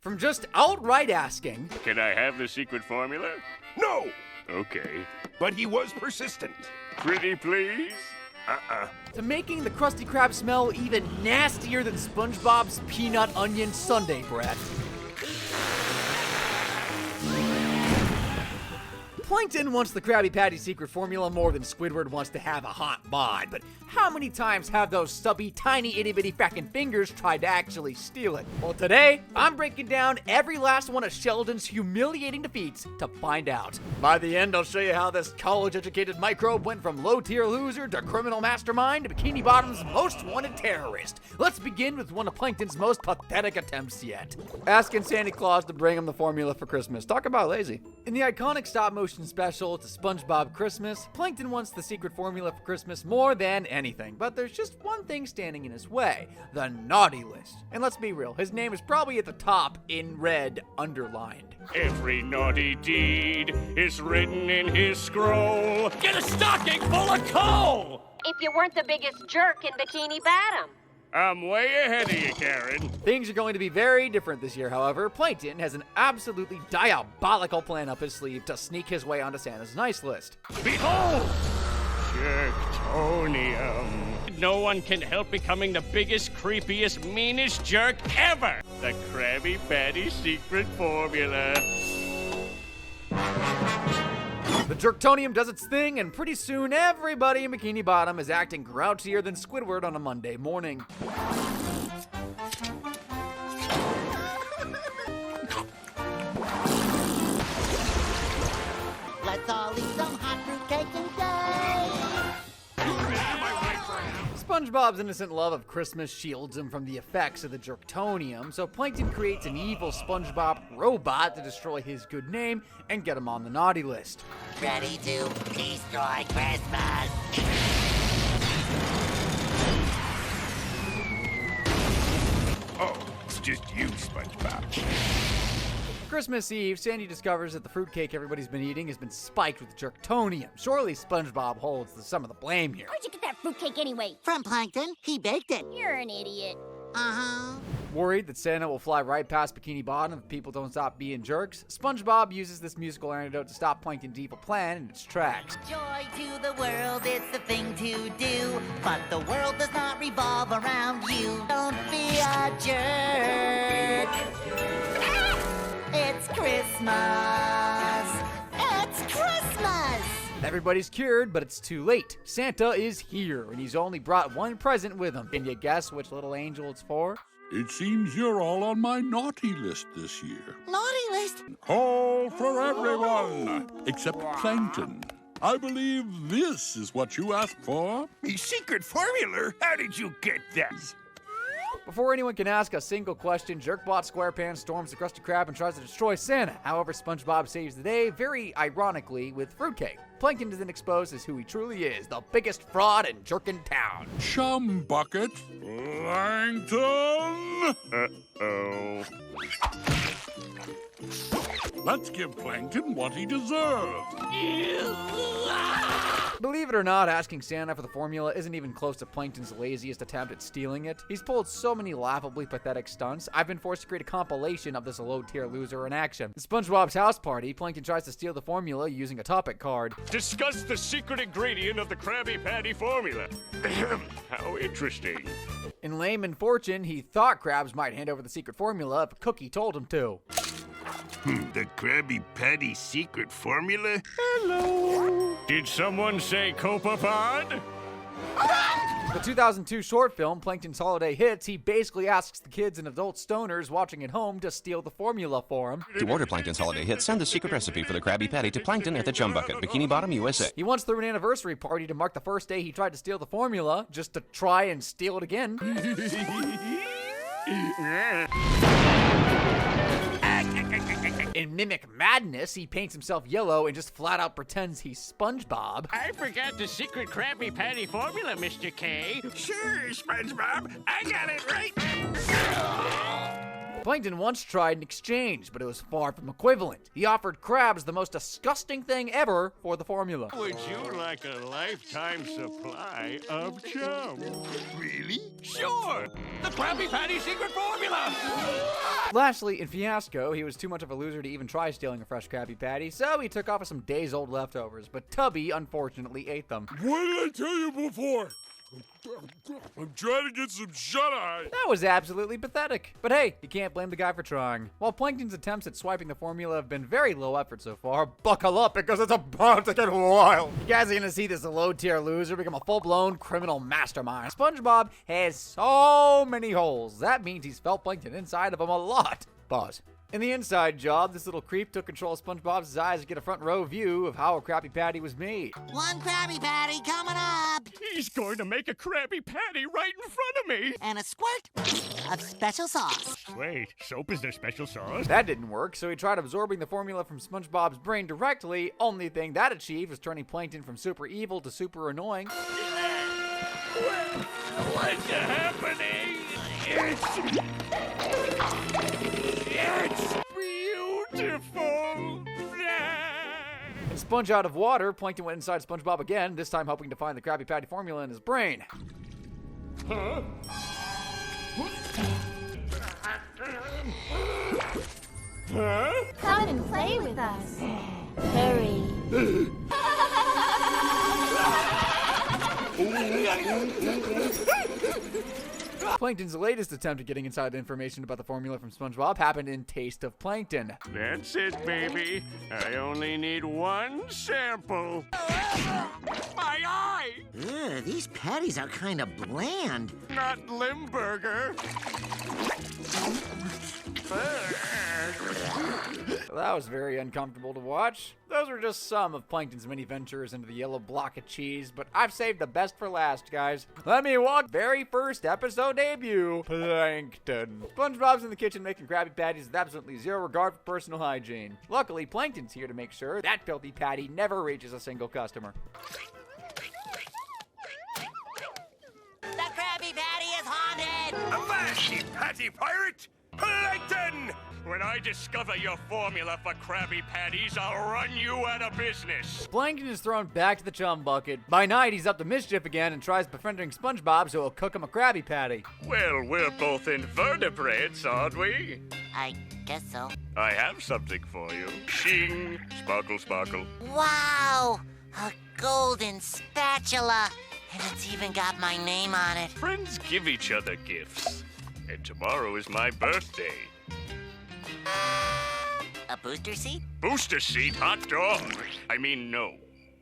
From just outright asking, Can I have the secret formula? No! Okay. But he was persistent. Pretty please? to making the Krusty Krab smell even nastier than SpongeBob's peanut onion sundae breath. Plankton wants the Krabby Patty secret formula more than Squidward wants to have a hot bod, but how many times have those stubby, tiny, itty-bitty frackin' fingers tried to actually steal it? Well, today, I'm breaking down every last one of Sheldon's humiliating defeats to find out. By the end, I'll show you how this college-educated microbe went from low-tier loser to criminal mastermind to Bikini Bottom's most wanted terrorist. Let's begin with one of Plankton's most pathetic attempts yet. Asking Santa Claus to bring him the formula for Christmas. Talk about lazy. In the iconic stop-motion special to SpongeBob Christmas, Plankton wants the secret formula for Christmas more than anything, but there's just one thing standing in his way, the naughty list. And let's be real, his name is probably at the top in red underlined. Every naughty deed is written in his scroll. Get a stocking full of coal! If you weren't the biggest jerk in Bikini Bottom. I'm way ahead of you, Karen. Things are going to be very different this year, however. Plankton has an absolutely diabolical plan up his sleeve to sneak his way onto Santa's nice list. Behold! Jerktonium. No one can help becoming the biggest, creepiest, meanest jerk ever. The Krabby Patty secret formula. The Jerktonium does its thing, and pretty soon everybody in Bikini Bottom is acting grouchier than Squidward on a Monday morning. Let's all eat some hot fruitcake and go. SpongeBob's innocent love of Christmas shields him from the effects of the Jerktonium, so Plankton creates an evil SpongeBob robot to destroy his good name and get him on the naughty list. Ready to destroy Christmas. Oh, it's just you, SpongeBob. Christmas Eve, Sandy discovers that the fruitcake everybody's been eating has been spiked with Jerktonium. Surely SpongeBob holds some of the blame here. Where'd you get that fruitcake anyway? From Plankton, he baked it. You're an idiot. Uh-huh. Worried that Santa will fly right past Bikini Bottom if people don't stop being jerks, SpongeBob uses this musical antidote to stop Plankton's evil plan in its tracks. Joy to the world, it's the thing to do. But the world does not revolve around you. Don't be a jerk. It's Christmas. It's Christmas. Everybody's cured, but it's too late. Santa is here, and he's only brought one present with him. Can you guess which little angel it's for? It seems you're all on my naughty list this year. Naughty list. Call for everyone, except Plankton. I believe this is what you asked for. The secret formula? How did you get that? Before anyone can ask a single question, Jerkbot SquarePants storms the Krusty Krab and tries to destroy Santa. However, SpongeBob saves the day, very ironically, with fruitcake. Plankton is then exposed as who he truly is, the biggest fraud and jerk in town. Chum bucket. Plankton! Uh-oh. Let's give Plankton what he deserves. Believe it or not, asking Santa for the formula isn't even close to Plankton's laziest attempt at stealing it. He's pulled so many laughably pathetic stunts, I've been forced to create a compilation of this low-tier loser in action. At SpongeBob's house party, Plankton tries to steal the formula using a topic card. Discuss the secret ingredient of the Krabby Patty formula. How interesting. In lame and fortune, he thought Krabs might hand over the secret formula if Cookie told him to. The Krabby Patty secret formula? Hello. Did someone say Copepod? The 2002 short film, Plankton's Holiday Hits, he basically asks the kids and adult stoners watching at home to steal the formula for him. To order Plankton's Holiday Hits, send the secret recipe for the Krabby Patty to Plankton at the Chum Bucket, Bikini Bottom, USA. He once threw an anniversary party to mark the first day he tried to steal the formula, just to try and steal it again. In Mimic Madness, he paints himself yellow and just flat out pretends he's SpongeBob. I forgot the secret Krabby Patty formula, Mr. K. Sure, SpongeBob. I got it right. Plankton once tried an exchange, but it was far from equivalent. He offered crabs the most disgusting thing ever for the formula. Would you like a lifetime supply of chum? Really? Sure! The Krabby Patty secret formula! Lastly, in Fiasco, he was too much of a loser to even try stealing a fresh Krabby Patty, so he took off with some days-old leftovers, but Tubby unfortunately ate them. What did I tell you before? I'm trying to get some shut-eye. That was absolutely pathetic. But hey, you can't blame the guy for trying. While Plankton's attempts at swiping the formula have been very low effort so far, buckle up because it's about to get wild. You guys are gonna see this low-tier loser become a full-blown criminal mastermind. SpongeBob has so many holes. That means he's felt Plankton inside of him a lot. Pause. In the inside job, this little creep took control of SpongeBob's eyes to get a front row view of how a Krabby Patty was made. One Krabby Patty coming up. He's going to make a Krabby Patty right in front of me! And a squirt of special sauce. Wait, soap is their special sauce? That didn't work, so he tried absorbing the formula from SpongeBob's brain directly. Only thing that achieved was turning Plankton from super evil to super annoying. What's happening? It's beautiful! And Sponge out of water, Plankton went inside SpongeBob again, this time hoping to find the Krabby Patty formula in his brain. Huh? Huh? Come and play with us. Hurry. Plankton's latest attempt at getting inside information about the formula from SpongeBob happened in Taste of Plankton. That's it, baby. I only need one sample. My eye! Ugh, these patties are kind of bland. Not Limburger. That was very uncomfortable to watch. Those were just some of Plankton's many ventures into the yellow block of cheese, but I've saved the best for last, guys. Let me walk very first episode debut, Plankton. SpongeBob's in the kitchen making Krabby Patties with absolutely zero regard for personal hygiene. Luckily, Plankton's here to make sure that filthy patty never reaches a single customer. The Krabby Patty is haunted. Avast, you patty pirate! Plankton! When I discover your formula for Krabby Patties, I'll run you out of business. Plankton is thrown back to the chum bucket. By night, he's up to mischief again and tries befriending SpongeBob so he'll cook him a Krabby Patty. Well, we're both invertebrates, aren't we? I guess so. I have something for you. Shing, sparkle, sparkle. Wow, a golden spatula. And it's even got my name on it. Friends give each other gifts. And tomorrow is my birthday. A booster seat? Booster seat, hot dog. I mean, no.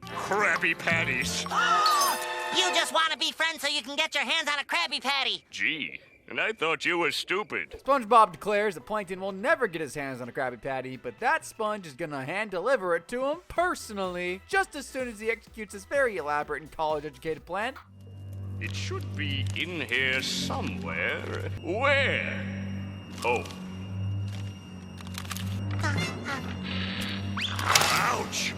Krabby Patties. You just want to be friends so you can get your hands on a Krabby Patty. Gee, and I thought you were stupid. SpongeBob declares that Plankton will never get his hands on a Krabby Patty, but that sponge is gonna hand-deliver it to him personally, just as soon as he executes his very elaborate and college-educated plan. It should be in here somewhere. Where? Oh. Ouch!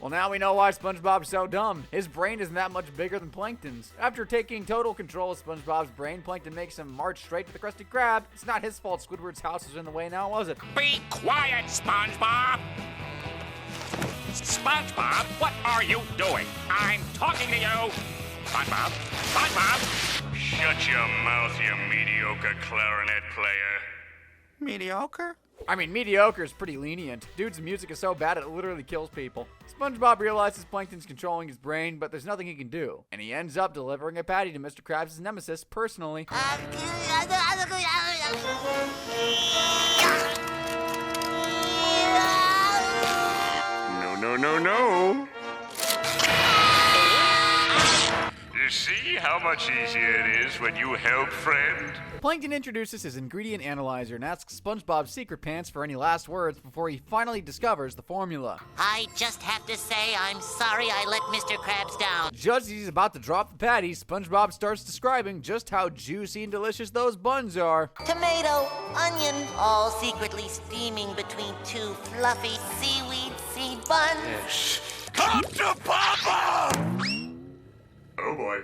Well, now we know why SpongeBob's so dumb. His brain isn't that much bigger than Plankton's. After taking total control of SpongeBob's brain, Plankton makes him march straight to the Krusty Krab. It's not his fault Squidward's house was in the way now, was it? Be quiet, SpongeBob! SpongeBob, what are you doing? I'm talking to you! SpongeBob! SpongeBob! Shut your mouth, you mediocre clarinet player. Mediocre? I mean, mediocre is pretty lenient. Dude's music is so bad it literally kills people. SpongeBob realizes Plankton's controlling his brain, but there's nothing he can do. And he ends up delivering a patty to Mr. Krabs' nemesis personally. No. You see how much easier it is when you help friend? Plankton introduces his ingredient analyzer and asks SpongeBob's secret pants for any last words before he finally discovers the formula. I just have to say I'm sorry I let Mr. Krabs down. Just as he's about to drop the patty, SpongeBob starts describing just how juicy and delicious those buns are. Tomato, onion, all secretly steaming between two fluffy seaweed seed buns. Come to Papa! Oh boy.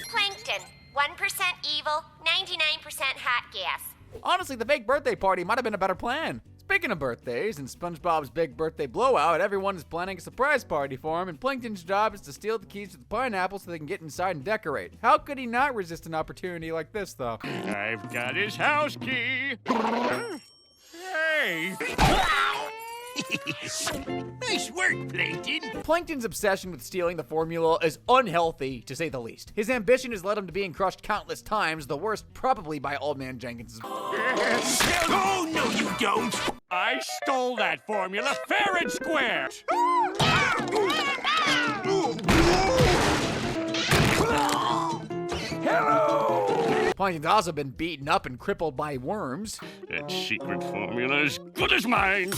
Plankton. 1% evil, 99% hot gas. Honestly, the fake birthday party might have been a better plan. Speaking of birthdays, in SpongeBob's big birthday blowout, everyone is planning a surprise party for him, and Plankton's job is to steal the keys to the pineapple so they can get inside and decorate. How could he not resist an opportunity like this, though? I've got his house key. Hey! Nice work, Plankton. Plankton's obsession with stealing the formula is unhealthy, to say the least. His ambition has led him to being crushed countless times, the worst probably by Old Man Jenkins'. Oh, no, you don't. I stole that formula fair and square. Plankton's also been beaten up and crippled by worms. That secret formula is good as mine.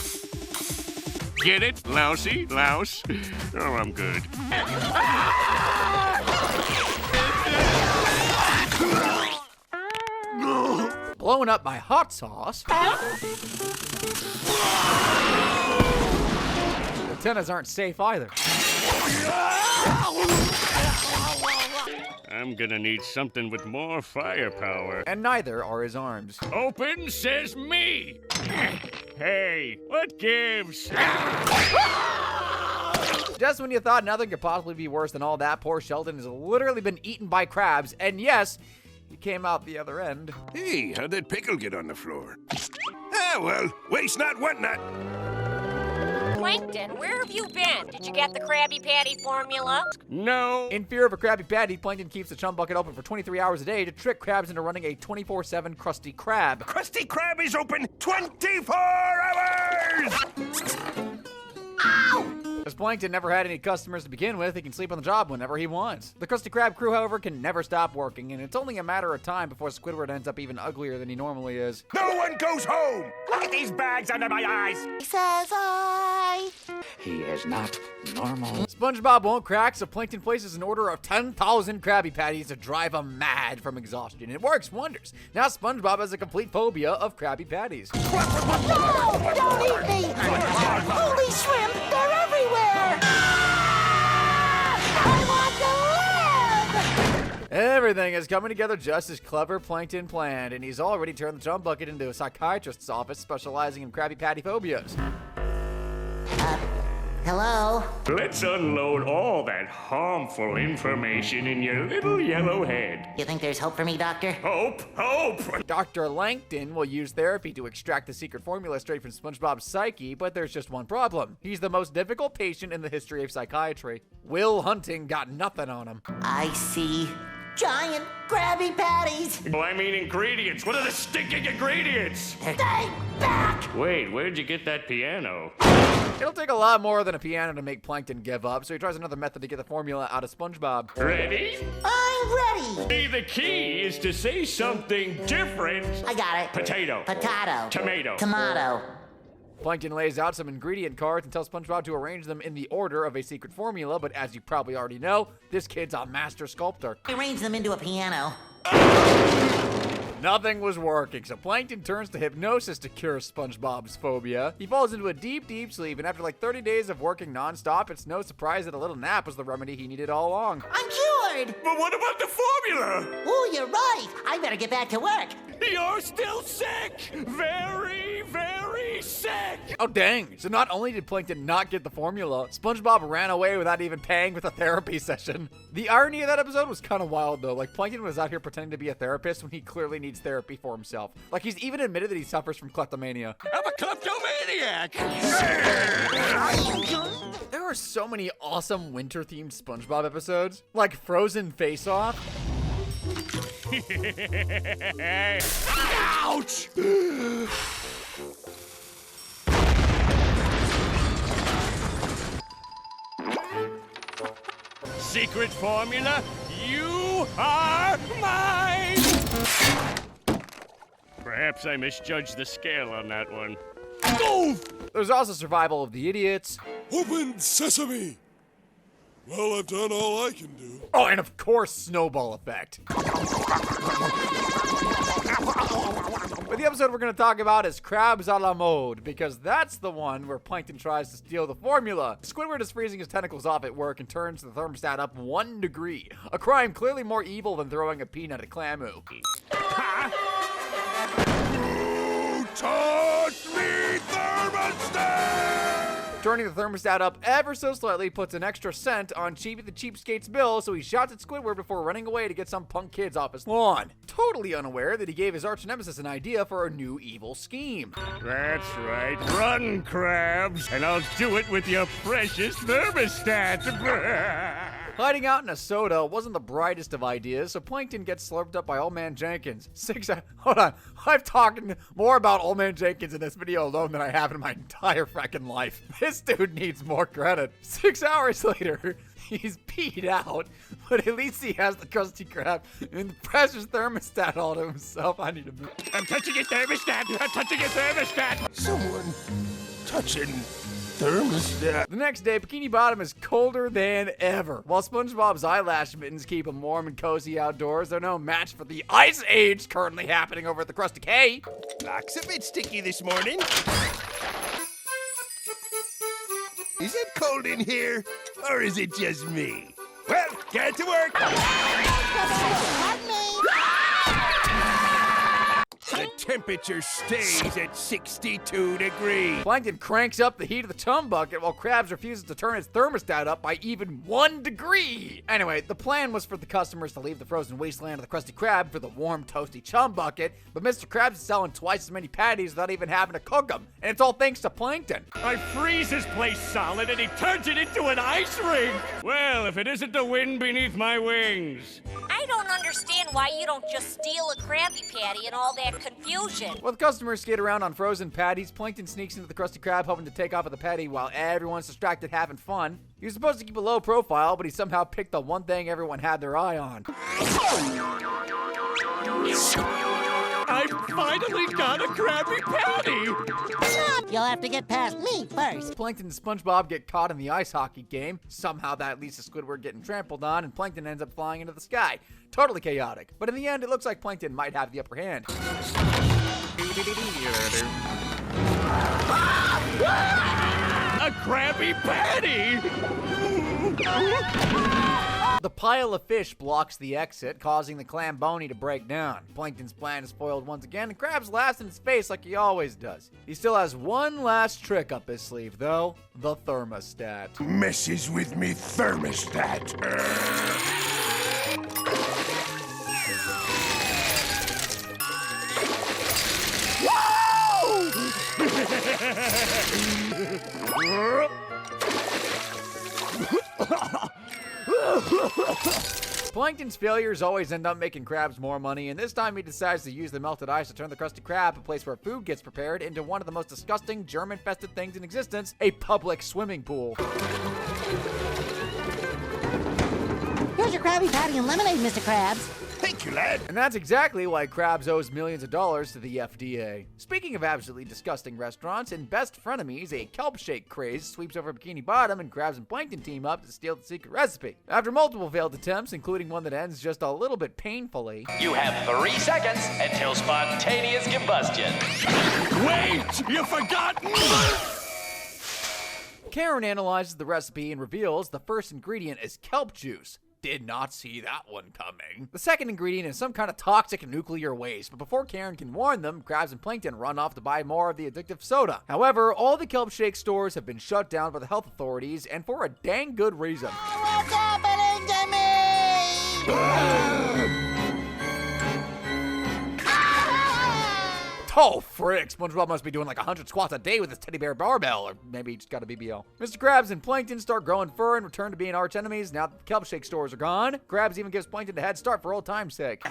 Get it, lousy, louse? Oh, I'm good. Blown up by hot sauce. Antennas aren't safe either. I'm gonna need something with more firepower. And neither are his arms. Open says me. Hey, what gives? Just when you thought nothing could possibly be worse than all that, poor Sheldon has literally been eaten by crabs, and yes, he came out the other end. Hey, how'd that pickle get on the floor? Ah, well, waste not, want not. Plankton, where have you been? Did you get the Krabby Patty formula? No. In fear of a Krabby Patty, Plankton keeps the chum bucket open for 23 hours a day to trick crabs into running a 24/7 Krusty Krab. Krusty Krab is open 24 hours! As Plankton never had any customers to begin with, he can sleep on the job whenever he wants. The Krusty Krab crew, however, can never stop working, and it's only a matter of time before Squidward ends up even uglier than he normally is. No one goes home! Look at these bags under my eyes. Says I. He is not normal. SpongeBob won't crack, so Plankton places an order of 10,000 Krabby Patties to drive him mad from exhaustion. It works wonders. Now SpongeBob has a complete phobia of Krabby Patties. No! Don't eat me! Holy shrimp! They're everywhere! I want to live! Everything is coming together just as clever Plankton planned, and he's already turned the chum bucket into a psychiatrist's office specializing in Krabby Patty phobias. Hello? Let's unload all that harmful information in your little yellow head. You think there's hope for me, Doctor? Hope, hope. Dr. Plankton will use therapy to extract the secret formula straight from SpongeBob's psyche, but there's just one problem. He's the most difficult patient in the history of psychiatry. Will Hunting got nothing on him. I see giant Krabby Patties! Well, I mean ingredients. What are the stinking ingredients? Stay back! Wait, where'd you get that piano? It'll take a lot more than a piano to make Plankton give up, so he tries another method to get the formula out of SpongeBob. Ready? I'm ready! See, the key is to say something different. I got it. Potato. Potato. Tomato. Tomato. Plankton lays out some ingredient cards and tells SpongeBob to arrange them in the order of a secret formula, but as you probably already know, this kid's a master sculptor. Arrange them into a piano. Nothing was working, so Plankton turns to hypnosis to cure SpongeBob's phobia. He falls into a deep, deep sleep, and after like 30 days of working non-stop, it's no surprise that a little nap was the remedy he needed all along. I'm cured! But what about the formula? Oh, you're right! I better get back to work. You're still sick! Very, very sick! Oh dang, so not only did Plankton not get the formula, SpongeBob ran away without even paying with a therapy session. The irony of that episode was kind of wild though, like Plankton was out here pretending to be a therapist when he clearly needs therapy for himself. Like he's even admitted that he suffers from kleptomania. I'm a kleptomaniac! There are so many awesome winter-themed SpongeBob episodes, like Frozen Face Off. Ouch! Secret formula, you are mine! Perhaps I misjudged the scale on that one. There's also Survival of the Idiots. Open sesame! Well, I've done all I can do. Oh, and of course, snowball effect. But the episode we're going to talk about is Crabs a la mode, because that's the one where Plankton tries to steal the formula. Squidward is freezing his tentacles off at work and turns the thermostat up 1 degree, a crime clearly more evil than throwing a peanut at Clamu. Who taught me thermostat? Turning the thermostat up ever so slightly puts an extra cent on Cheapy the Cheapskate's bill, so he shouts at Squidward before running away to get some punk kids off his lawn. Totally unaware that he gave his arch nemesis an idea for a new evil scheme. That's right. Run, Crabs, and I'll do it with your precious thermostat. Hiding out in a soda wasn't the brightest of ideas, so Plankton gets slurped up by Old Man Jenkins. Hold on. I've talked more about Old Man Jenkins in this video alone than I have in my entire frickin' life. This dude needs more credit. 6 hours later, he's peed out, but at least he has the Krusty Krab and the precious thermostat all to himself. I need a minute. I'm touching your thermostat. I'm touching your thermostat. Someone touching thermostat. The next day, Bikini Bottom is colder than ever. While SpongeBob's eyelash mittens keep him warm and cozy outdoors, they're no match for the Ice Age currently happening over at the Krusty K. Looks a bit sticky this morning. Is it cold in here, or is it just me? Well, get to work. The temperature stays at 62 degrees. Plankton cranks up the heat of the chum bucket while Krabs refuses to turn his thermostat up by even 1 degree. Anyway, the plan was for the customers to leave the frozen wasteland of the Krusty Krab for the warm, toasty chum bucket, but Mr. Krabs is selling twice as many patties without even having to cook them, and it's all thanks to Plankton. I freeze this place solid and he turns it into an ice rink. Well, if it isn't the wind beneath my wings. I don't understand why you don't just steal a Krabby Patty and all that confusion. While the customers skate around on frozen patties, Plankton sneaks into the Krusty Krab hoping to take off with the patty while everyone's distracted having fun. He was supposed to keep a low profile, but he somehow picked the one thing everyone had their eye on. I finally got a Krabby Patty! You'll have to get past me first. Plankton and SpongeBob get caught in the ice hockey game. Somehow that leads to Squidward getting trampled on, and Plankton ends up flying into the sky. Totally chaotic. But in the end, it looks like Plankton might have the upper hand. A Krabby Patty! The pile of fish blocks the exit, causing the clam Boney to break down. Plankton's plan is foiled once again, and Krabs laughs in his face like he always does. He still has one last trick up his sleeve, though: the thermostat. Messes with me thermostat. Plankton's failures always end up making Krabs more money, and this time he decides to use the melted ice to turn the Krusty Krab, a place where food gets prepared, into one of the most disgusting, germ-infested things in existence: a public swimming pool. Here's your Krabby Patty and lemonade, Mr. Krabs. Thank you, lad. And that's exactly why Krabs owes millions of dollars to the FDA. Speaking of absolutely disgusting restaurants, in Best Frenemies, a kelp shake craze sweeps over Bikini Bottom, and Krabs and Plankton team up to steal the secret recipe. After multiple failed attempts, including one that ends just a little bit painfully, you have 3 seconds until spontaneous combustion. Wait! You forgot! Karen analyzes the recipe and reveals the first ingredient is kelp juice. Did not see that one coming. The second ingredient is some kind of toxic nuclear waste, but before Karen can warn them, Krabs and Plankton run off to buy more of the addictive soda. However, all the kelp shake stores have been shut down by the health authorities, and for a dang good reason. What's happening to me? Oh, frick. SpongeBob must be doing like 100 squats a day with his teddy bear barbell, or maybe he just got a BBL. Mr. Krabs and Plankton start growing fur and return to being arch enemies now that the kelp shake stores are gone. Krabs even gives Plankton a head start for old time's sake.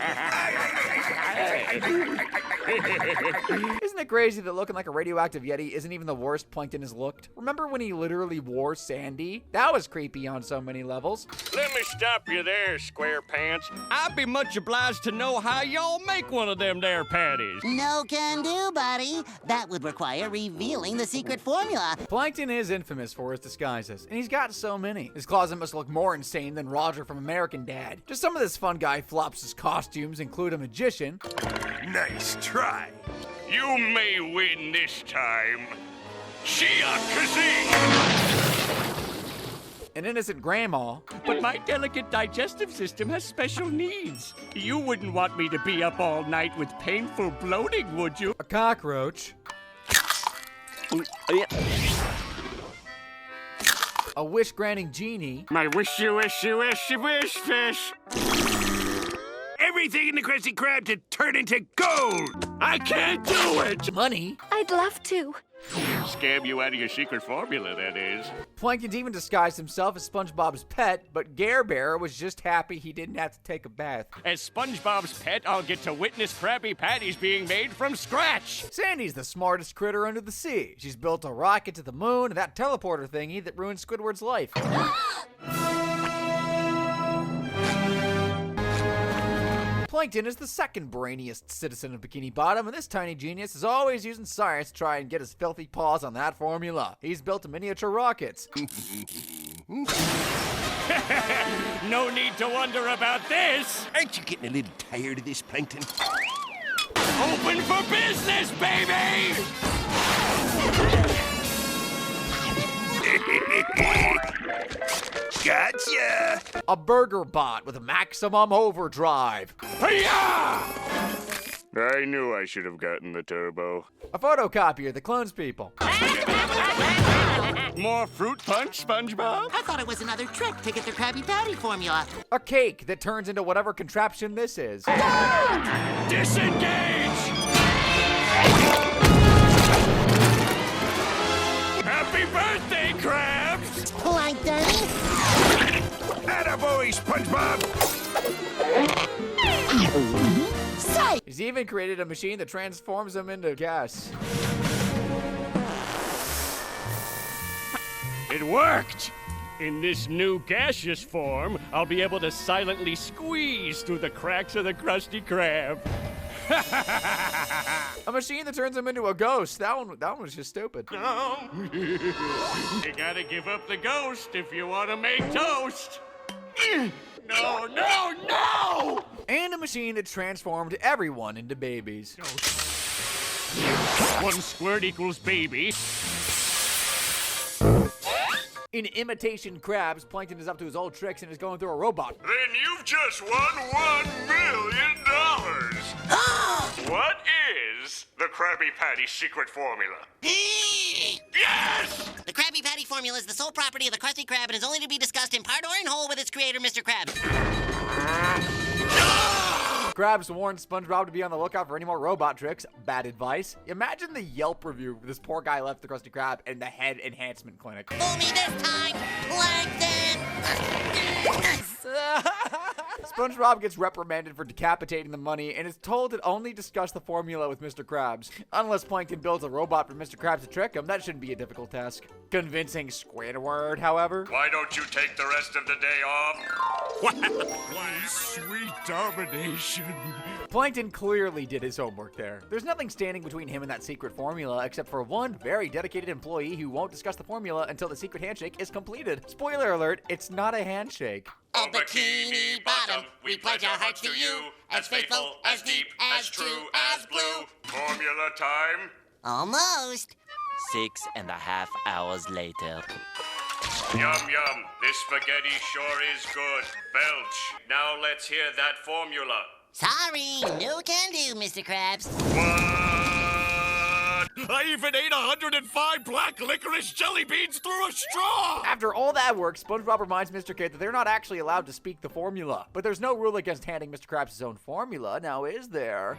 Isn't Isn't it crazy that looking like a radioactive Yeti isn't even the worst Plankton has looked? Remember when he literally wore Sandy? That was creepy on so many levels. Let me stop you there, Square Pants. I'd be much obliged to know how y'all make one of them there patties. No can do, buddy. That would require revealing the secret formula. Plankton is infamous for his disguises, and he's got so many. His closet must look more insane than Roger from American Dad. Just some of this fun guy flops' costumes include a magician. Nice try. You may win this time. Shia Kazee! An innocent grandma. But my delicate digestive system has special needs. You wouldn't want me to be up all night with painful bloating, would you? A cockroach. A wish-granting genie. My wish fish. Everything in the Krusty Krab to turn into gold. I can't do it! Money. I'd love to. Scam you out of your secret formula, that is. Plankton's even disguised himself as SpongeBob's pet, but Gare Bear was just happy he didn't have to take a bath. As SpongeBob's pet, I'll get to witness Krabby Patties being made from scratch. Sandy's the smartest critter under the sea. She's built a rocket to the moon and that teleporter thingy that ruined Squidward's life. Plankton is the second brainiest citizen of Bikini Bottom, and this tiny genius is always using science to try and get his filthy paws on that formula. He's built miniature rockets. No need to wonder about this. Aren't you getting a little tired of this, Plankton? Open for business, baby! Gotcha! A burger bot with a maximum overdrive. Hi-ya! I knew I should have gotten the turbo. A photocopier that clones people. More fruit punch, SpongeBob? I thought it was another trick to get the Krabby Patty formula. A cake that turns into whatever contraption this is. Disengage! Happy birthday, Krabs! Plankton! Attaboy, SpongeBob! Say! He's even created a machine that transforms him into gas. It worked! In this new gaseous form, I'll be able to silently squeeze through the cracks of the Krusty Krab. A machine that turns him into a ghost. That one was just stupid. No. You gotta give up the ghost if you want to make toast. No, no, no! And a machine that transformed everyone into babies. One squirt equals baby. In Imitation Crabs, Plankton is up to his old tricks and is going through a robot. Then you've just won $1 million. What is the Krabby Patty secret formula? Yes! The Krabby Patty formula is the sole property of the Krusty Krab and is only to be discussed in part or in whole with its creator, Mr. Krabs. Krabs warned SpongeBob to be on the lookout for any more robot tricks. Bad advice. Imagine the Yelp review this poor guy left the Krusty Krab in the head enhancement clinic. Fool me this time, Plankton! SpongeBob gets reprimanded for decapitating the money and is told to only discuss the formula with Mr. Krabs. Unless Plankton builds a robot for Mr. Krabs to trick him, that shouldn't be a difficult task. Convincing Squidward, however. Why don't you take the rest of the day off? Sweet domination. Plankton clearly did his homework there. There's nothing standing between him and that secret formula except for one very dedicated employee who won't discuss the formula until the secret handshake is completed. Spoiler alert, it's not a handshake. Oh, Bikini Bottom, we pledge our hearts to you, as faithful, as deep, as true as blue. Formula time. Almost. 6.5 hours later. Yum, yum. This spaghetti sure is good. Belch. Now let's hear that formula. Sorry, no can do, Mr. Krabs. What? I even ate 105 black licorice jelly beans through a straw! After all that work, SpongeBob reminds Mr. Kid that they're not actually allowed to speak the formula. But there's no rule against handing Mr. Krabs his own formula, now is there?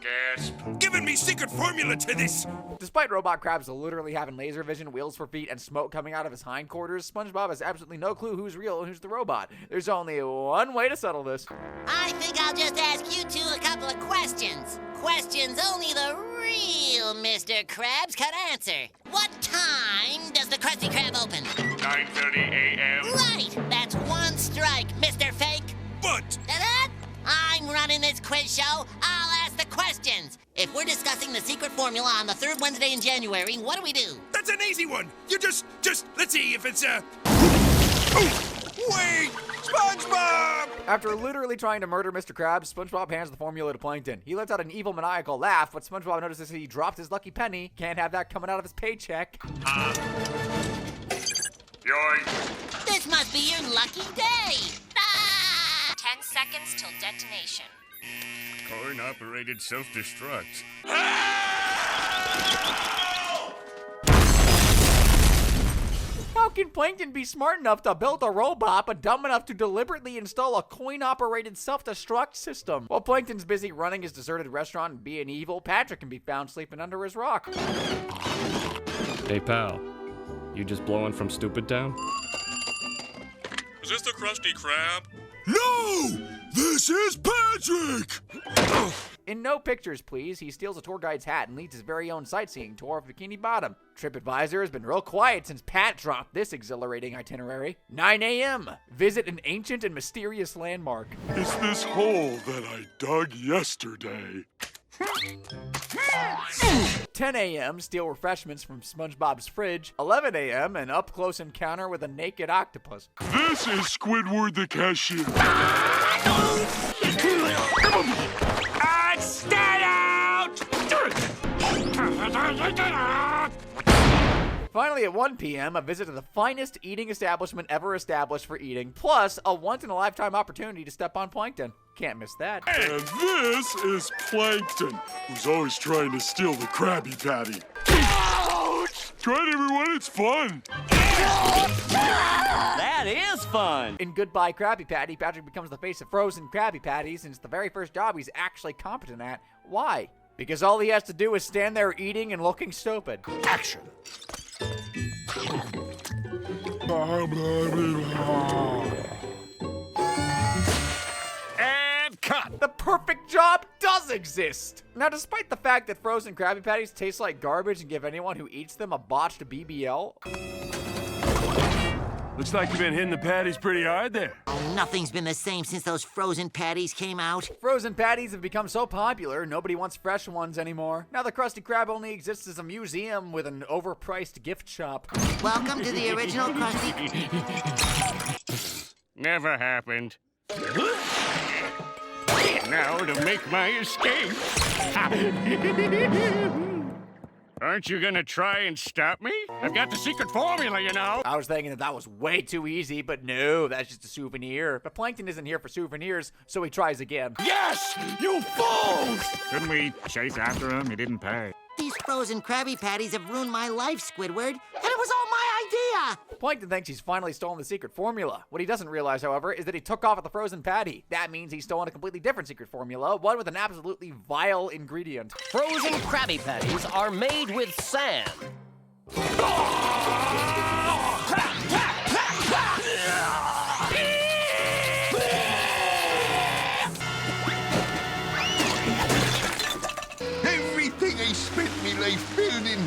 Gasp. Giving me any secret formula to this. Despite Robot Krabs literally having laser vision, wheels for feet, and smoke coming out of his hindquarters, SpongeBob has absolutely no clue who's real and who's the robot. There's only one way to settle this. I think I'll just ask you two a couple of questions. Questions only the real Mr. Krabs can answer. What time does the Krusty Krab open? 9:30 a.m. Right! That's one strike, Mr. Fake. But Ta-da! I'm running this quiz show. I'll ask the questions. If we're discussing the secret formula on the third Wednesday in January, what do we do? that's an easy one. You just let's see if it's Oh, wait, SpongeBob! After literally trying to murder Mr. Krabs, SpongeBob hands the formula to Plankton. He lets out an evil maniacal laugh, but SpongeBob notices he dropped his lucky penny. Can't have that coming out of his paycheck. Yoink. This must be your lucky day. Ah! 10 seconds till detonation. Coin-operated self-destruct. How can Plankton be smart enough to build a robot, but dumb enough to deliberately install a coin-operated self-destruct system? While Plankton's busy running his deserted restaurant and being evil, Patrick can be found sleeping under his rock. Hey, pal. You just blowing from Stupid Town? Is this the Krusty Krab? No! This is Patrick! In no pictures, please, he steals a tour guide's hat and leads his very own sightseeing tour of Bikini Bottom. TripAdvisor has been real quiet since Pat dropped this exhilarating itinerary. 9 a.m. Visit an ancient and mysterious landmark. It's this hole that I dug yesterday. 10 a.m. Steal refreshments from SpongeBob's fridge. 11 a.m. An up-close encounter with a naked octopus. This is Squidward the cashier. Stand out! Finally, at 1 p.m., a visit to the finest eating establishment ever established for eating, plus a once-in-a-lifetime opportunity to step on Plankton. Can't miss that. And this is Plankton, who's always trying to steal the Krabby Patty. Try it, everyone, it's fun. That is fun. In Goodbye Krabby Patty, Patrick becomes the face of frozen Krabby Patties, and it's the very first job he's actually competent at. Why? Because all he has to do is stand there eating and looking stupid. Action. And cut! The perfect job does exist! Now, despite the fact that frozen Krabby Patties taste like garbage and give anyone who eats them a botched BBL... Looks like you've been hitting the patties pretty hard there. Oh, nothing's been the same since those frozen patties came out. Frozen patties have become so popular, nobody wants fresh ones anymore. Now the Krusty Krab only exists as a museum with an overpriced gift shop. Welcome to the original Krusty. Never happened. Now to make my escape. Aren't you gonna try and stop me? I've got the secret formula, you know. I was thinking that was way too easy, but no, that's just a souvenir. But Plankton isn't here for souvenirs, so he tries again. Yes! You fools! Couldn't we chase after him? He didn't pay. These frozen Krabby Patties have ruined my life, Squidward. And it was all my idea! Plankton thinks he's finally stolen the secret formula. What he doesn't realize, however, is that he took off at the frozen patty. That means he's stolen a completely different secret formula, one with an absolutely vile ingredient. Frozen Krabby Patties are made with sand. Everything I spent me life building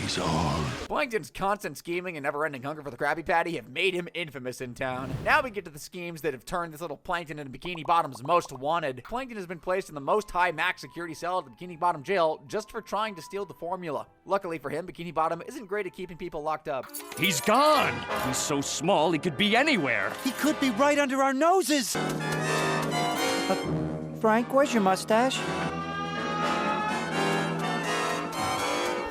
is all. Plankton's constant scheming and never-ending hunger for the Krabby Patty have made him infamous in town. Now we get to the schemes that have turned this little Plankton into Bikini Bottom's most wanted. Plankton has been placed in the most high max security cell at the Bikini Bottom jail just for trying to steal the formula. Luckily for him, Bikini Bottom isn't great at keeping people locked up. He's gone. He's so small he could be anywhere. He could be right under our noses. Frank, where's your mustache?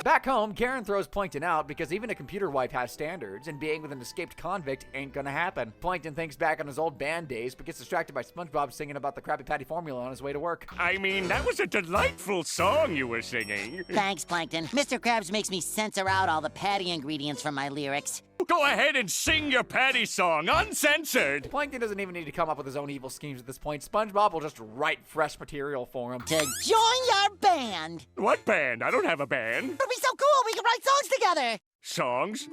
Back home, Karen throws Plankton out because even a computer wipe has standards, and being with an escaped convict ain't gonna happen. Plankton thinks back on his old band days, but gets distracted by SpongeBob singing about the Krabby Patty formula on his way to work. I mean, that was a delightful song you were singing. Thanks, Plankton. Mr. Krabs makes me censor out all the patty ingredients from my lyrics. Go ahead and sing your Patty song, uncensored. Plankton doesn't even need to come up with his own evil schemes at this point. SpongeBob will just write fresh material for him. To join your band. What band? I don't have a band. It'll be so cool, we can write songs together. Songs?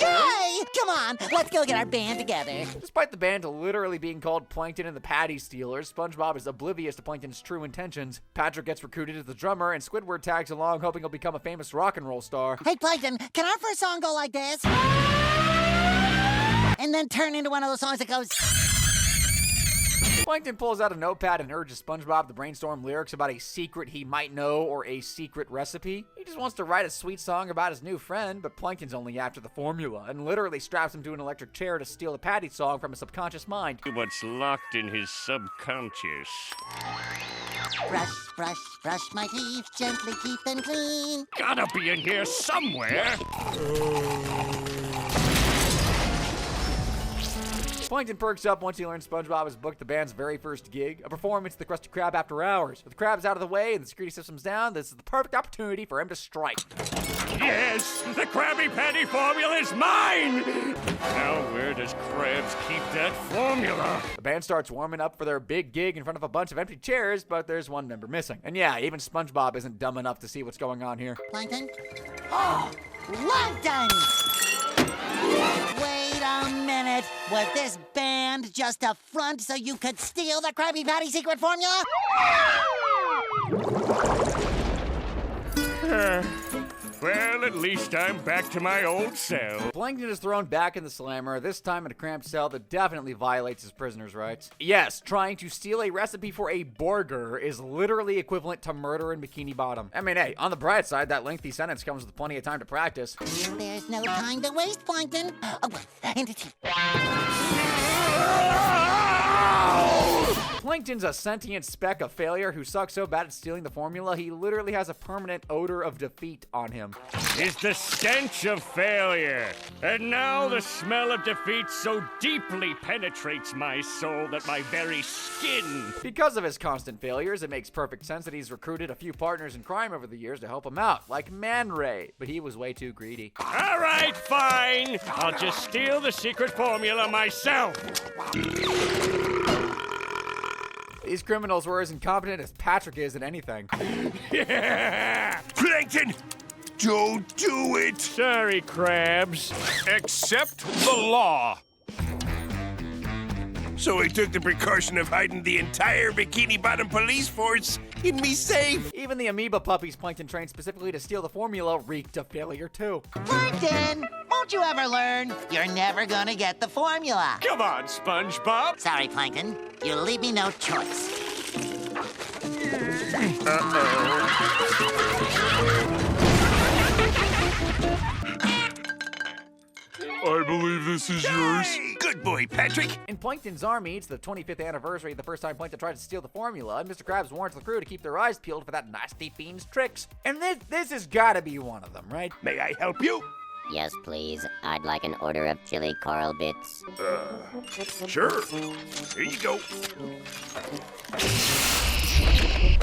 Yay! Come on, let's go get our band together. Despite the band literally being called Plankton and the Patty Stealers, SpongeBob is oblivious to Plankton's true intentions. Patrick gets recruited as the drummer, and Squidward tags along, hoping he'll become a famous rock and roll star. Hey, Plankton, can our first song go like this? And then turn into one of those songs that goes... Plankton pulls out a notepad and urges SpongeBob to brainstorm lyrics about a secret he might know or a secret recipe. He just wants to write a sweet song about his new friend, but Plankton's only after the formula and literally straps him to an electric chair to steal the Patty song from his subconscious mind. What's locked in his subconscious? Brush, brush, brush my teeth, gently keep them clean. Gotta be in here somewhere. Plankton perks up once he learns SpongeBob has booked the band's very first gig, a performance at the Krusty Krab After Hours. With the crabs out of the way and the security systems down, this is the perfect opportunity for him to strike. Yes, the Krabby Patty formula is mine! Now where does Krabs keep that formula? The band starts warming up for their big gig in front of a bunch of empty chairs, but there's one member missing. And yeah, even SpongeBob isn't dumb enough to see what's going on here. Plankton? Oh, Plankton! Wait a minute. Was this band just a front so you could steal the Krabby Patty secret formula? Well, at least I'm back to my old cell. Plankton is thrown back in the slammer, this time in a cramped cell that definitely violates his prisoner's rights. Yes, trying to steal a recipe for a burger is literally equivalent to murder in Bikini Bottom. I mean, hey, on the bright side, that lengthy sentence comes with plenty of time to practice. There's no time to waste, Plankton. Oh, and it's... Plankton's a sentient speck of failure who sucks so bad at stealing the formula, he literally has a permanent odor of defeat on him. Is the stench of failure. And now the smell of defeat so deeply penetrates my soul that my very skin... Because of his constant failures, it makes perfect sense that he's recruited a few partners in crime over the years to help him out, like Man Ray, but he was way too greedy. All right, fine. I'll just steal the secret formula myself. These criminals were as incompetent as Patrick is at anything. Yeah! Plankton! Don't do it! Sorry, Krabs. Accept the law. So I took the precaution of hiding the entire Bikini Bottom police force in me safe. Even the amoeba puppies Plankton trained specifically to steal the formula reeked of failure too. Plankton, won't you ever learn? You're never gonna get the formula. Come on, SpongeBob. Sorry, Plankton. You leave me no choice. I believe this is yours. Good boy, Patrick. In Plankton's army, it's the 25th anniversary of the first time Plankton tried to steal the formula, and Mr. Krabs warns the crew to keep their eyes peeled for that nasty fiend's tricks. And this has gotta be one of them, right? May I help you? Yes, please. I'd like an order of chili coral bits. Sure. Here you go.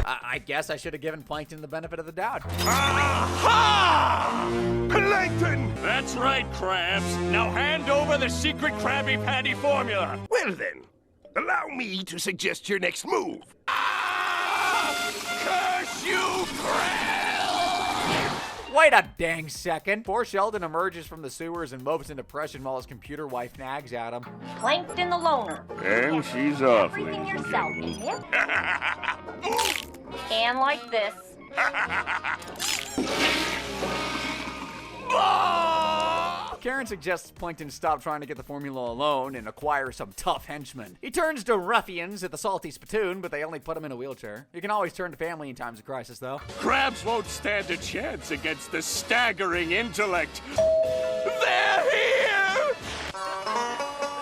I guess I should have given Plankton the benefit of the doubt. Aha! Plankton! That's right, Krabs. Now hand over the secret Krabby Patty formula. Well then, allow me to suggest your next move. Curse you, Krabs! Wait a dang second. Poor Sheldon emerges from the sewers and mopes in depression while his computer wife nags at him. Plankton the loner. And she's off, Everything ladies and yourself, gentlemen. And like this. Karen suggests Plankton stop trying to get the formula alone and acquire some tough henchmen. He turns to ruffians at the Salty Spittoon, but they only put him in a wheelchair. You can always turn to family in times of crisis, though. Krabs won't stand a chance against the staggering intellect. They're here!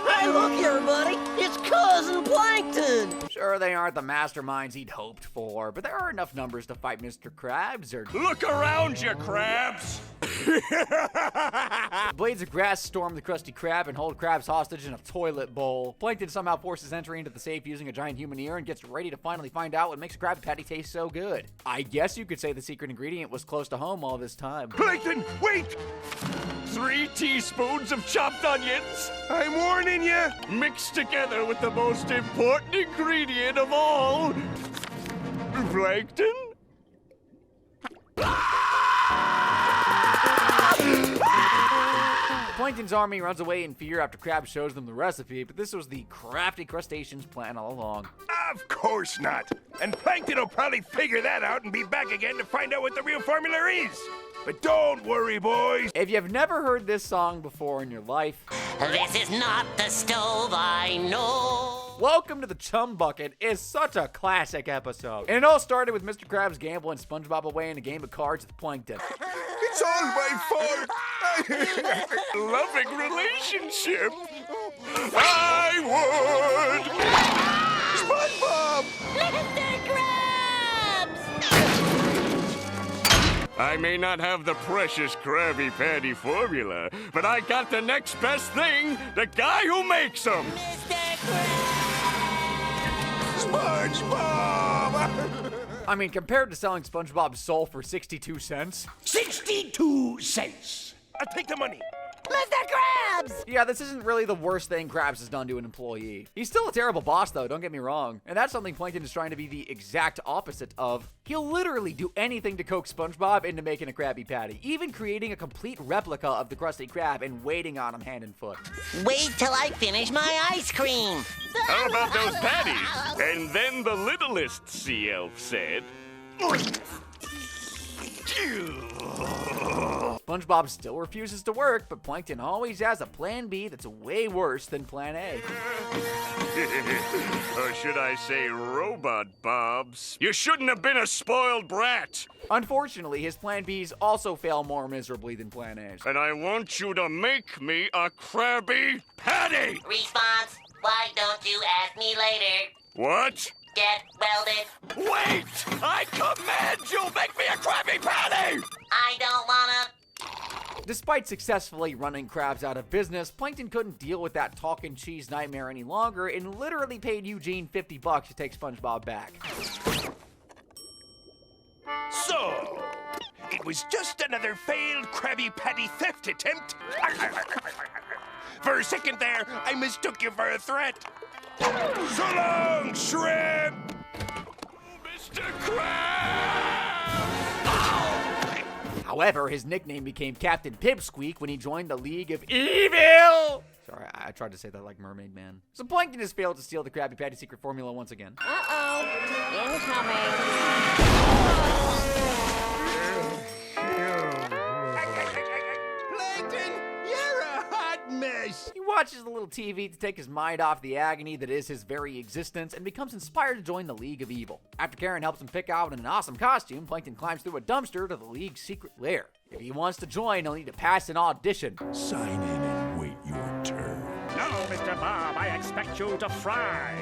Hey, look here, buddy. It's Cousin Plankton. Sure, they aren't the masterminds he'd hoped for, but there are enough numbers to fight Mr. Krabs or... Look around you, Krabs! Blades of Grass storm the Krusty Krab and hold Krabs hostage in a toilet bowl. Plankton somehow forces entry into the safe using a giant human ear and gets ready to finally find out what makes a Krabby Patty taste so good. I guess you could say the secret ingredient was close to home all this time. Plankton, wait! 3 teaspoons of chopped onions, I'm warning you! mixed together with the most important ingredient of all, Plankton? Plankton's army runs away in fear after Krabs shows them the recipe, but this was the crafty crustacean's plan all along. Of course not. And Plankton will probably figure that out and be back again to find out what the real formula is. But don't worry, boys. If you've never heard this song before in your life, This is not the stove I know. welcome to the Chum Bucket is such a classic episode. And it all started with Mr. Krabs gambling SpongeBob away in a game of cards with Plankton. It's all my fault. Loving relationship. I would. SpongeBob! Mr. Krabs! I may not have the precious Krabby Patty formula, but I got the next best thing, the guy who makes them. Mr. Krabs! SpongeBob! I mean, compared to selling SpongeBob's soul for 62 cents. 62 cents. I'll take the money. Mr. Krabs! Yeah, this isn't really the worst thing Krabs has done to an employee. He's still a terrible boss, though, don't get me wrong. And that's something Plankton is trying to be the exact opposite of. He'll literally do anything to coax SpongeBob into making a Krabby Patty, even creating a complete replica of the Krusty Krab and waiting on him hand and foot. Wait till I finish my ice cream. How about those patties? And then the littlest sea elf said. SpongeBob still refuses to work, but Plankton always has a plan B that's way worse than plan A. Or should I say Robot Bobs? You shouldn't have been a spoiled brat. Unfortunately, his plan Bs also fail more miserably than plan A's. And I want you to make me a Krabby Patty. Response, why don't you ask me later? What? Get welded. Wait! I command you make me a Krabby Patty! I don't wanna. Despite successfully running Krabs out of business, Plankton couldn't deal with that talking cheese nightmare any longer and literally paid Eugene $50 to take SpongeBob back. So, it was just another failed Krabby Patty theft attempt. For a second there, I mistook you for a threat. So long, shrimp! Mr. Krabs! However, his nickname became Captain Pipsqueak when he joined the League of Evil! Sorry, I tried to say that like Mermaid Man. So Plankton has failed to steal the Krabby Patty secret formula once again. Uh-oh. Incoming. Plankton, you're a hot mess. He watches a little TV to take his mind off the agony that is his very existence and becomes inspired to join the League of Evil. After Karen helps him pick out an awesome costume, Plankton climbs through a dumpster to the League's secret lair. If he wants to join, he'll need to pass an audition. Sign in and wait your turn. No, Mr. Bob, I expect you to fry.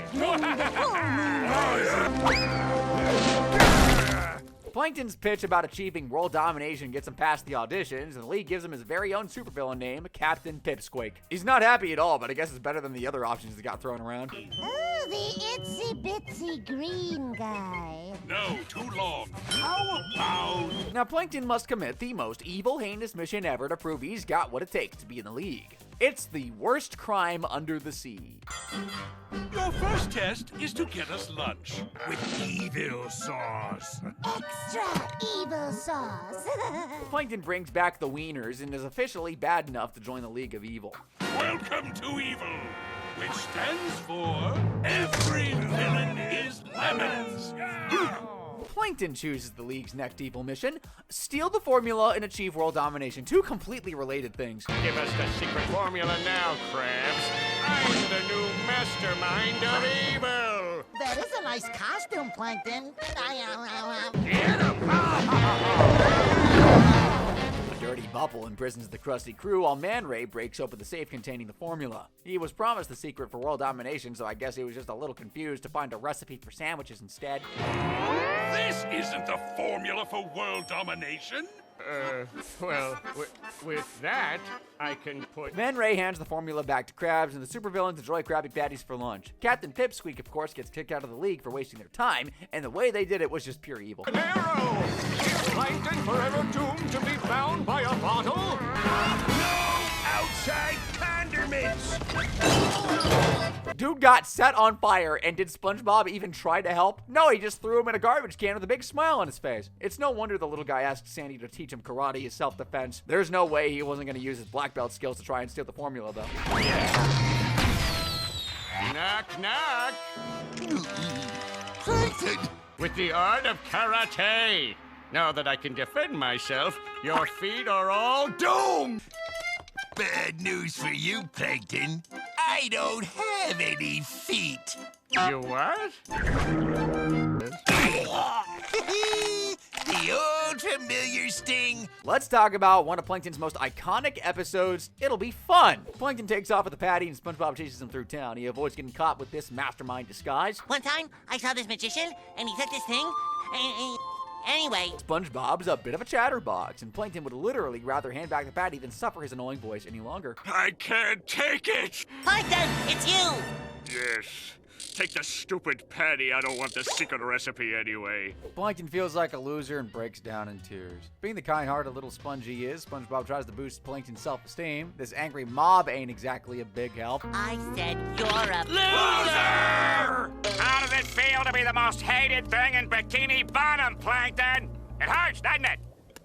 Plankton's pitch about achieving world domination gets him past the auditions, and the League gives him his very own supervillain name, Captain Pipsqueak. He's not happy at all, but I guess it's better than the other options that got thrown around. Oh, the itsy bitsy green guy. No, too long. How about... Now, Plankton must commit the most evil, heinous mission ever to prove he's got what it takes to be in the League. It's the worst crime under the sea. Your first test is to get us lunch. With evil sauce. Extra evil sauce. Plankton brings back the wieners and is officially bad enough to join the League of Evil. Welcome to evil, which stands for every villain is lemons. Plankton chooses the League's next evil mission, steal the formula and achieve world domination. Two completely related things. Give us the secret formula now, Krabs. I'm the new mastermind of evil. That is a nice costume, Plankton. Get him! A dirty bubble imprisons the Krusty crew while Man Ray breaks open the safe containing the formula. He was promised the secret for world domination, so I guess he was just a little confused to find a recipe for sandwiches instead. This isn't the formula for world domination. Well, with that, I can put... Then Ray hands the formula back to Krabs, and the supervillains enjoy Krabby Patties for lunch. Captain Pipsqueak, of course, gets kicked out of the league for wasting their time, and the way they did it was just pure evil. Arrow! Is Plankton forever doomed to be bound by a bottle? No outside condiments! Dude got set on fire, and did SpongeBob even try to help? No, he just threw him in a garbage can with a big smile on his face. It's no wonder the little guy asked Sandy to teach him karate as self-defense. There's no way he wasn't going to use his black belt skills to try and steal the formula, though. Knock, knock! Plankton! With the art of karate. Now that I can defend myself, your feet are all doomed! Bad news for you, Plankton. I don't have any feet. You what? The old familiar sting. Let's talk about one of Plankton's most iconic episodes. It'll be fun. Plankton takes off with the patty and SpongeBob chases him through town. He avoids getting caught with this mastermind disguise. One time, I saw this magician, and he took this thing, and anyway. SpongeBob's a bit of a chatterbox, and Plankton would literally rather hand back the patty than suffer his annoying voice any longer. I can't take it! Plankton, it's you! Yes. Take the stupid patty. I don't want the secret recipe anyway. Plankton feels like a loser and breaks down in tears. Being the kind-hearted little sponge he is, SpongeBob tries to boost Plankton's self-esteem. This angry mob ain't exactly a big help. I said you're a loser! How does it feel to be the most hated thing in Bikini Bottom, Plankton? It hurts, doesn't it?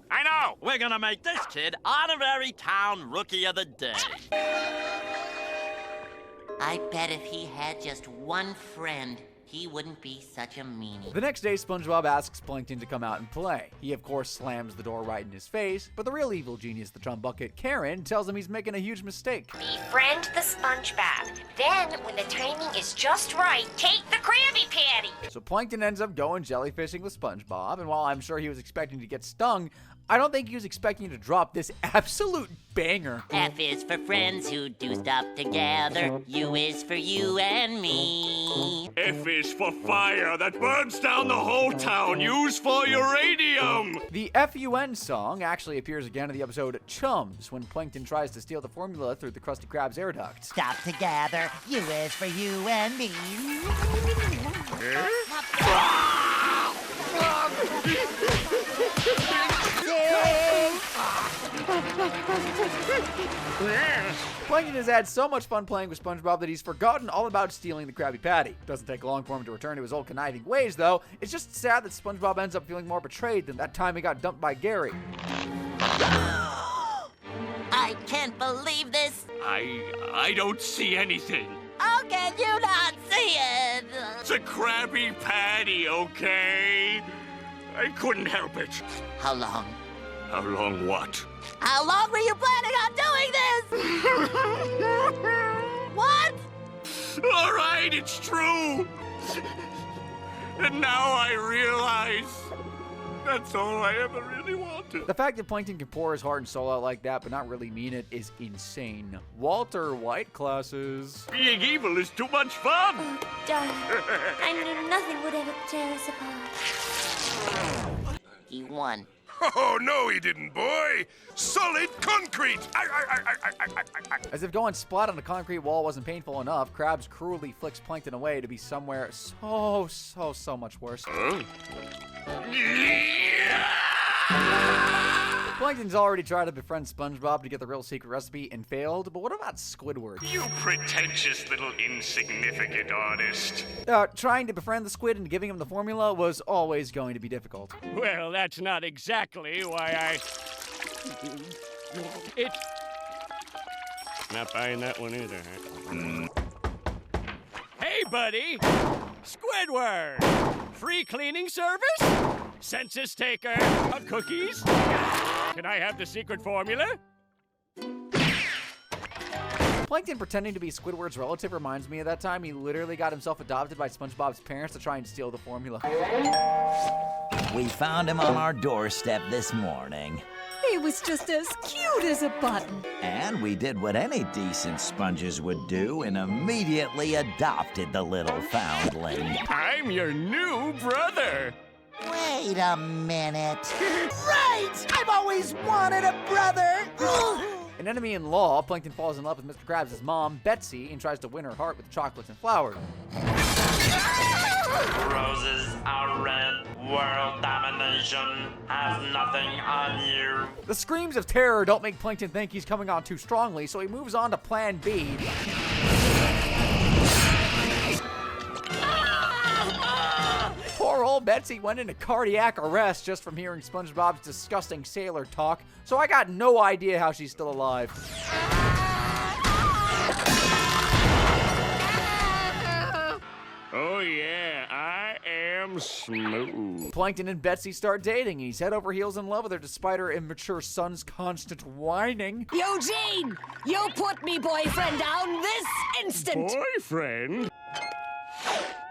I know. We're gonna make this kid Honorary Town Rookie of the Day. I bet if he had just one friend, he wouldn't be such a meanie. The next day, SpongeBob asks Plankton to come out and play. He, of course, slams the door right in his face, but the real evil genius, the Chum Bucket, Karen, tells him he's making a huge mistake. Befriend the SpongeBob. Then, when the timing is just right, take the Krabby Patty. So Plankton ends up going jellyfishing with SpongeBob, and while I'm sure he was expecting to get stung, I don't think he was expecting to drop this absolute banger. F is for friends who do stuff together. U is for you and me. F is for fire that burns down the whole town. U's for uranium. The FUN song actually appears again in the episode Chums, when Plankton tries to steal the formula through the Krusty Krab's air duct. Stop together. U is for you and me. Plankton has had so much fun playing with SpongeBob that he's forgotten all about stealing the Krabby Patty. Doesn't take long for him to return to his old conniving ways, though. It's just sad that SpongeBob ends up feeling more betrayed than that time he got dumped by Gary. I can't believe this. I don't see anything. How can you not see it? It's a Krabby Patty, okay? I couldn't help it. How long? How long what? How long were you planning on doing this? What? All right, it's true. And now I realize that's all I ever really wanted. The fact that Plankton can pour his heart and soul out like that but not really mean it is insane. Walter White classes. Being evil is too much fun. Oh, darling. I knew nothing would ever tear us apart. He won. Oh, no, he didn't, boy. Solid concrete. As if going splat on a concrete wall wasn't painful enough, Krabs cruelly flicks Plankton away to be somewhere so much worse. Plankton's already tried to befriend SpongeBob to get the real secret recipe and failed, but what about Squidward? You pretentious little insignificant artist. Trying to befriend the squid and giving him the formula was always going to be difficult. Well, that's not exactly why It's... Not buying that one either, huh? Hey, buddy! Squidward! Free cleaning service? Census taker of cookies? Can I have the secret formula? Plankton pretending to be Squidward's relative reminds me of that time he literally got himself adopted by SpongeBob's parents to try and steal the formula. We found him on our doorstep this morning. He was just as cute as a button. And we did what any decent sponges would do and immediately adopted the little foundling. I'm your new brother. Wait a minute. Right! I've always wanted a brother! An enemy-in-law, Plankton falls in love with Mr. Krabs' mom, Betsy, and tries to win her heart with chocolates and flowers. Roses are red. World domination has nothing on you. The screams of terror don't make Plankton think he's coming on too strongly, so he moves on to Plan B. Poor old Betsy went into cardiac arrest just from hearing SpongeBob's disgusting sailor talk, so I got no idea how she's still alive. Oh yeah, I am smooth. Plankton and Betsy start dating, and he's head over heels in love with her despite her immature son's constant whining. Eugene, you put me boyfriend down this instant. Boyfriend?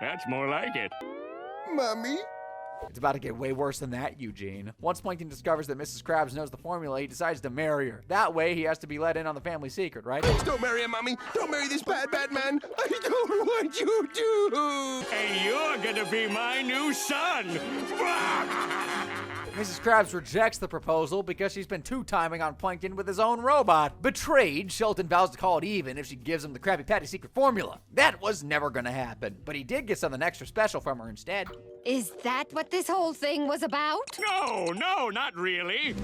That's more like it. Mommy? It's about to get way worse than that, Eugene. Once Plankton discovers that Mrs. Krabs knows the formula, he decides to marry her. That way, he has to be let in on the family secret, right? Please don't marry him, Mommy. Don't marry this bad man. I don't want you to. And you're gonna be my new son. Mrs. Krabs rejects the proposal because she's been two-timing on Plankton with his own robot. Betrayed, Shelton vows to call it even if she gives him the Krabby Patty secret formula. That was never gonna happen, but he did get something extra special from her instead. Is that what this whole thing was about? No, not really.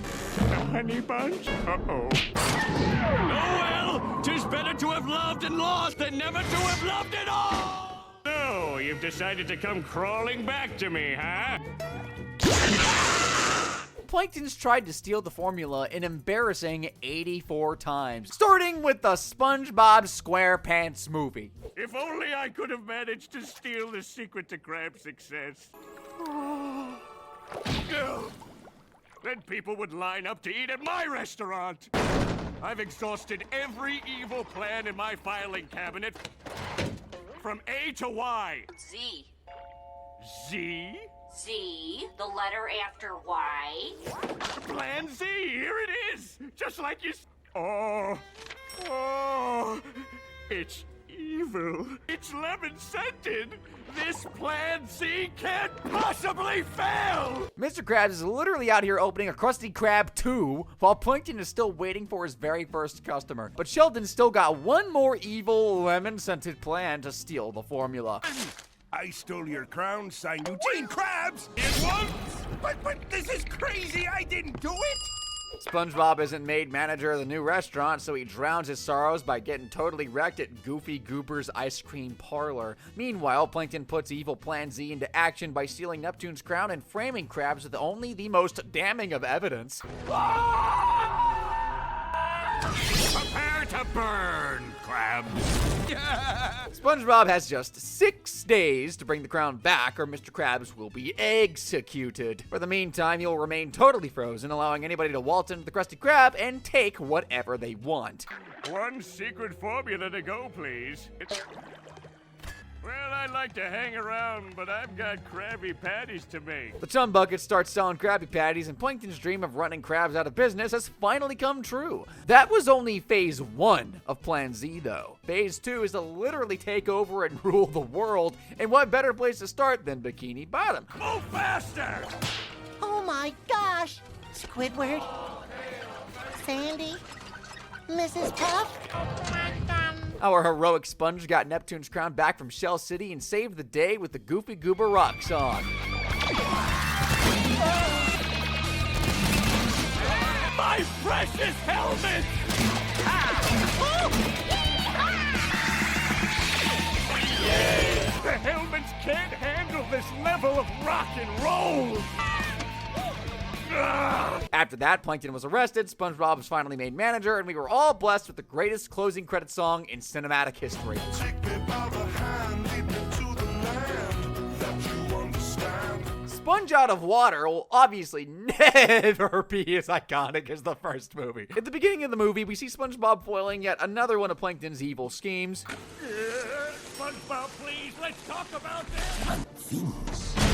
Honey bunch? Uh-oh. Oh well, 'tis better to have loved and lost than never to have loved at all. So, you've decided to come crawling back to me, huh? Plankton's tried to steal the formula an embarrassing 84 times, starting with the SpongeBob SquarePants movie. If only I could have managed to steal the secret to Krab's success. Then people would line up to eat at my restaurant. I've exhausted every evil plan in my filing cabinet, from A to Y. Z. Z? Z, the letter after Y. Plan Z, here it is! Just like you Oh, it's evil. It's lemon-scented. This Plan Z can't possibly fail! Mr. Krabs is literally out here opening a Krusty Krab 2, while Plankton is still waiting for his very first customer. But Sheldon's still got one more evil, lemon-scented plan to steal the formula. I stole your crown, signed Eugene Krabs! It was? But this is crazy! I didn't do it! SpongeBob isn't made manager of the new restaurant, so he drowns his sorrows by getting totally wrecked at Goofy Goober's ice cream parlor. Meanwhile, Plankton puts evil Plan Z into action by stealing Neptune's crown and framing Krabs with only the most damning of evidence. Prepare to burn, Krabs! SpongeBob has just 6 days to bring the crown back, or Mr. Krabs will be executed. For the meantime, he'll remain totally frozen, allowing anybody to waltz into the Krusty Krab and take whatever they want. One secret formula to go, please. Well, I'd like to hang around, but I've got Krabby Patties to make. The Chum Bucket starts selling Krabby Patties, and Plankton's dream of running Krabs out of business has finally come true. That was only phase 1 of Plan Z, though. Phase 2 is to literally take over and rule the world, and what better place to start than Bikini Bottom? Move faster! Oh my gosh! Squidward, Sandy, Mrs. Puff. Our heroic sponge got Neptune's crown back from Shell City and saved the day with the Goofy Goober rock song. My precious helmet! The helmets can't handle this level of rock and roll! After that, Plankton was arrested, SpongeBob was finally made manager, and we were all blessed with the greatest closing credit song in cinematic history. Sponge Out of Water will obviously never be as iconic as the first movie. At the beginning of the movie, we see SpongeBob foiling yet another one of Plankton's evil schemes. SpongeBob, please, let's talk about this!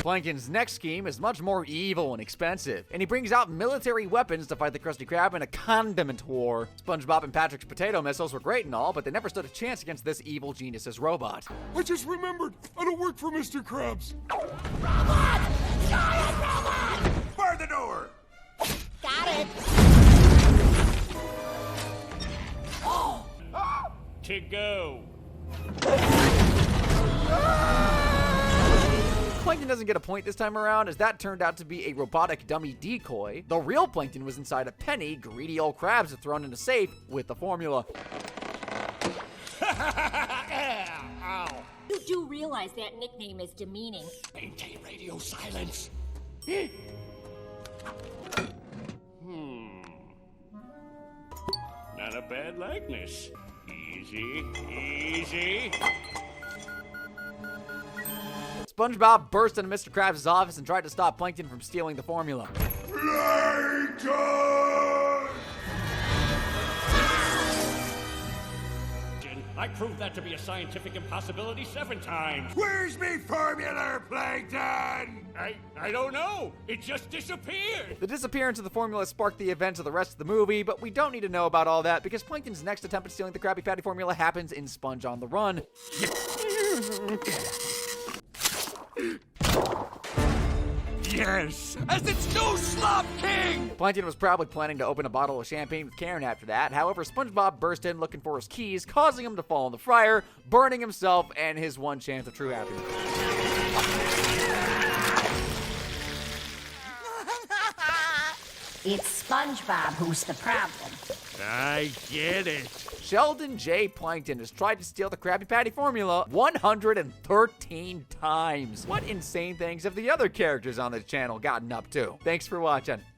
Plankton's next scheme is much more evil and expensive, and he brings out military weapons to fight the Krusty Krab in a condiment war. SpongeBob and Patrick's potato missiles were great and all, but they never stood a chance against this evil genius's robot. I just remembered, I don't work for Mr. Krabs. Robot! Bar the door! Got it. To go. Plankton doesn't get a point this time around, as that turned out to be a robotic dummy decoy. The real Plankton was inside a penny greedy old crabs had thrown in a safe with the formula. Ow. You do realize that nickname is demeaning. Maintain radio silence. Not a bad likeness. Easy, easy. SpongeBob burst into Mr. Krabs' office and tried to stop Plankton from stealing the formula. I proved that to be a scientific impossibility 7 times. Where's me formula, Plankton? I don't know. It just disappeared. The disappearance of the formula sparked the events of the rest of the movie, but we don't need to know about all that because Plankton's next attempt at stealing the Krabby Patty formula happens in Sponge on the Run. Yes, as its new slop king! Plankton was probably planning to open a bottle of champagne with Karen after that. However, SpongeBob burst in looking for his keys, causing him to fall in the fryer, burning himself and his one chance of true happiness. It's SpongeBob who's the problem. I get it. Sheldon J. Plankton has tried to steal the Krabby Patty formula 113 times. What insane things have the other characters on this channel gotten up to? Thanks for watching.